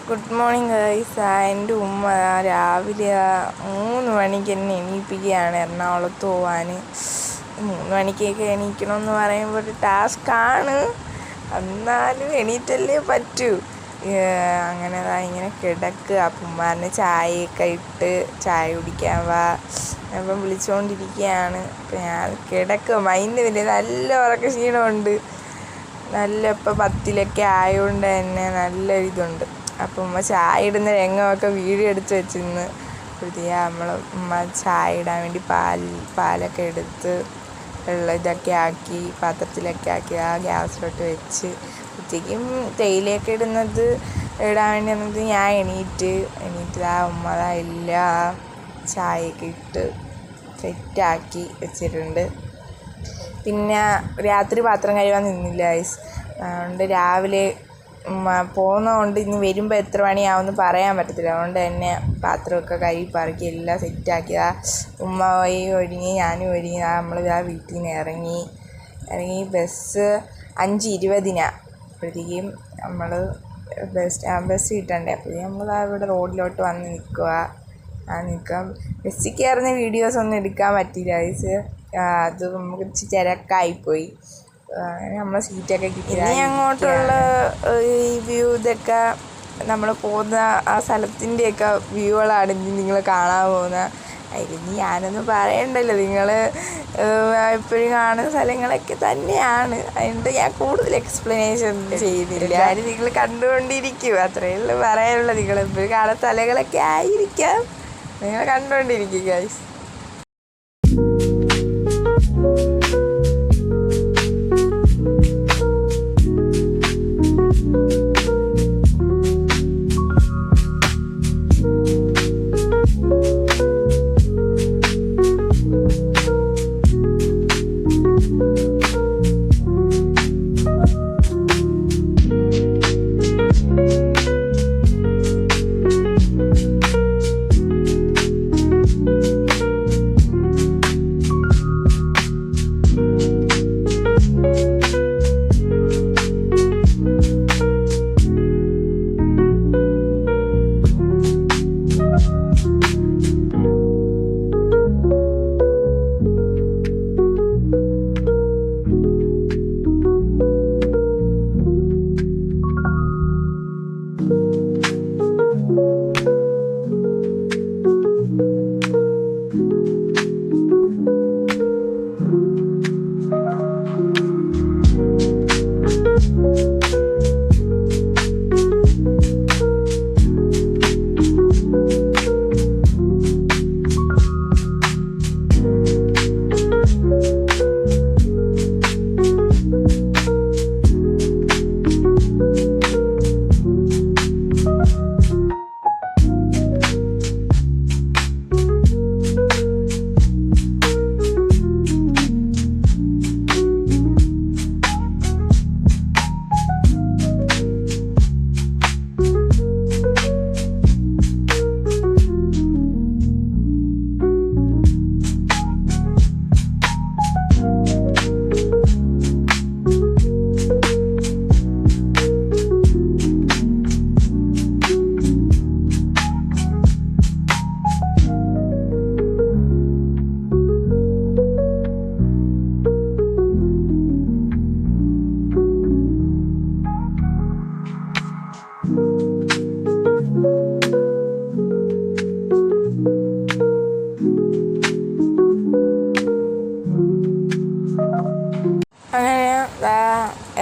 Good morning guys. എൻ്റെ ഉമ്മ രാവിലെ 3 മണിക്ക് എന്നെ എണീപ്പിക്കുകയാണ് എറണാകുളത്ത് പോവാൻ. 3 മണിക്കൊക്കെ എണീക്കണമെന്ന് പറയുമ്പോൾ ഒരു ടാസ്ക്കാണ്, എന്നാലും എണീറ്റല്ലേ പറ്റൂ. അങ്ങനെ ഇങ്ങനെ കിടക്കുക. അപ്പം ഉമ്മാനെ ചായയൊക്കെ ഇട്ട് ചായ കുടിക്കാൻ വാ അപ്പം വിളിച്ചുകൊണ്ടിരിക്കുകയാണ്. അപ്പം ഞാൻ കിടക്കുക, മൈൻഡില്ല, നല്ല ഉറക്ക ക്ഷീണമുണ്ട്. ഇപ്പം 10 ആയതുകൊണ്ട് തന്നെ നല്ല ഇതുണ്ട്. അപ്പം ഉമ്മ ചായ ഇടുന്ന രംഗമൊക്കെ വീഡിയോ എടുത്ത് വെച്ചിരുന്ന് ഉമ്മ ചായ ഇടാൻ വേണ്ടി പാലൊക്കെ എടുത്ത് ഇതൊക്കെ ആക്കി പാത്രത്തിലൊക്കെ ആക്കി ആ ഗ്യാസിലോട്ട് വെച്ച് ഉച്ചയ്ക്കും തേയിലയൊക്കെ ഇടാൻ വേണ്ടി വന്നത്. ഞാൻ എണീറ്റ് ഉമ്മ എല്ലാം ചായയൊക്കെ ഇട്ട് സെറ്റാക്കി വെച്ചിട്ടുണ്ട്. പിന്നെ രാത്രി പാത്രം കഴുകാൻ നിന്നില്ല ഗൈസ്. അതുകൊണ്ട് രാവിലെ പോകുന്നതുകൊണ്ട് ഇനി വരുമ്പോൾ എത്ര മണിയാവുമെന്ന് പറയാൻ പറ്റത്തില്ല. അതുകൊണ്ട് തന്നെ പാത്രമൊക്കെ കഴുകി പറക്കി എല്ലാം സെറ്റാക്കിയതാ. ഉമ്മ ഒരുങ്ങി, ഞാനും ഒരുങ്ങി. നമ്മൾ വീട്ടിൽ നിന്ന് ഇറങ്ങി. ബസ് 5:20 അപ്പോഴത്തേക്കും നമ്മൾ ബസ് കിട്ടണ്ടേ. അപ്പോഴത്തേക്കും നമ്മൾ ഇവിടെ റോഡിലോട്ട് വന്ന് നിൽക്കാം. ബസ്സിൽ കയറുന്ന വീഡിയോസൊന്നും എടുക്കാൻ പറ്റിയില്ല ഗൈസ്. അത് നമുക്ക് ഇച്ചിരി തിരക്കായിപ്പോയി. അങ്ങനെ നമ്മൾ സീറ്റൊക്കെ കിട്ടി. ഇനി അങ്ങോട്ടുള്ള ഈ വ്യൂ ഇതൊക്കെ നമ്മൾ പോകുന്ന ആ സ്ഥലത്തിൻ്റെയൊക്കെ വ്യൂകളാണ് ഇനി നിങ്ങൾ കാണാൻ പോകുന്നത്. അതിന് ഞാനൊന്നും പറയണ്ടല്ലോ, നിങ്ങൾ എപ്പോഴും കാണുന്ന സ്ഥലങ്ങളൊക്കെ തന്നെയാണ്. അതുകൊണ്ട് ഞാൻ കൂടുതൽ എക്സ്പ്ലനേഷൻ ചെയ്യുന്നില്ല. ഞാനും നിങ്ങൾ കണ്ടുകൊണ്ടിരിക്കും, അത്രയേ ഉള്ളൂ പറയാനുള്ളത്. നിങ്ങൾ എപ്പോഴും കാണുന്ന സ്ഥലങ്ങളൊക്കെ ആയിരിക്കാം, നിങ്ങൾ കണ്ടുകൊണ്ടിരിക്കും ഗൈസ്.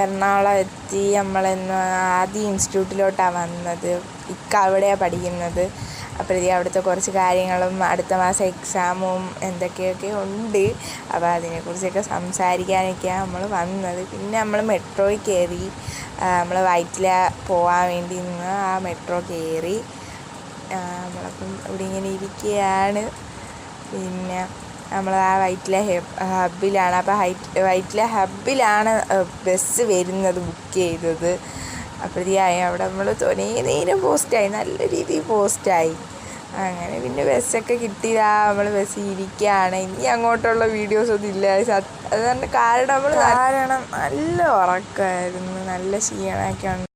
എറണാകുളം എത്തി. നമ്മളിന്ന് ആദ്യം ഇൻസ്റ്റിറ്റ്യൂട്ടിലോട്ടാണ് വന്നത്. അവിടെയാണ് പഠിക്കുന്നത്. അപ്പോഴത്തേക്കും അവിടുത്തെ കുറച്ച് കാര്യങ്ങളും അടുത്ത മാസം എക്സാമും എന്തൊക്കെയൊക്കെ ഉണ്ട്. അപ്പോൾ അതിനെക്കുറിച്ചൊക്കെ സംസാരിക്കാനൊക്കെയാണ് നമ്മൾ വന്നത്. പിന്നെ നമ്മൾ മെട്രോയിൽ കയറി. നമ്മൾ വൈറ്റില പോകാൻ വേണ്ടി നിന്ന് ആ മെട്രോ കയറി. നമ്മളപ്പം ഇവിടെ ഇങ്ങനെ ഇരിക്കുകയാണ്. പിന്നെ നമ്മൾ ആ വൈറ്റില ഹബ്ബിലാണ്. അപ്പോൾ വൈറ്റില ഹബ്ബിലാണ് ബസ് വരുന്നത്, ബുക്ക് ചെയ്തത്. അപ്പോഴത്തേക്കായി അവിടെ നമ്മൾ നേരം പോസ്റ്റായി, നല്ല രീതിയിൽ പോസ്റ്റായി. അങ്ങനെ പിന്നെ ബസ്സൊക്കെ കിട്ടിയതാ. നമ്മൾ ബസ്സിൽ ഇരിക്കുകയാണ്. ഇനി അങ്ങോട്ടുള്ള വീഡിയോസൊന്നും ഇല്ല. അതുകൊണ്ട് കാരണം നല്ല ഉറക്കമായിരുന്നു, നല്ല ക്ഷീണമൊക്കെ ഉണ്ട്.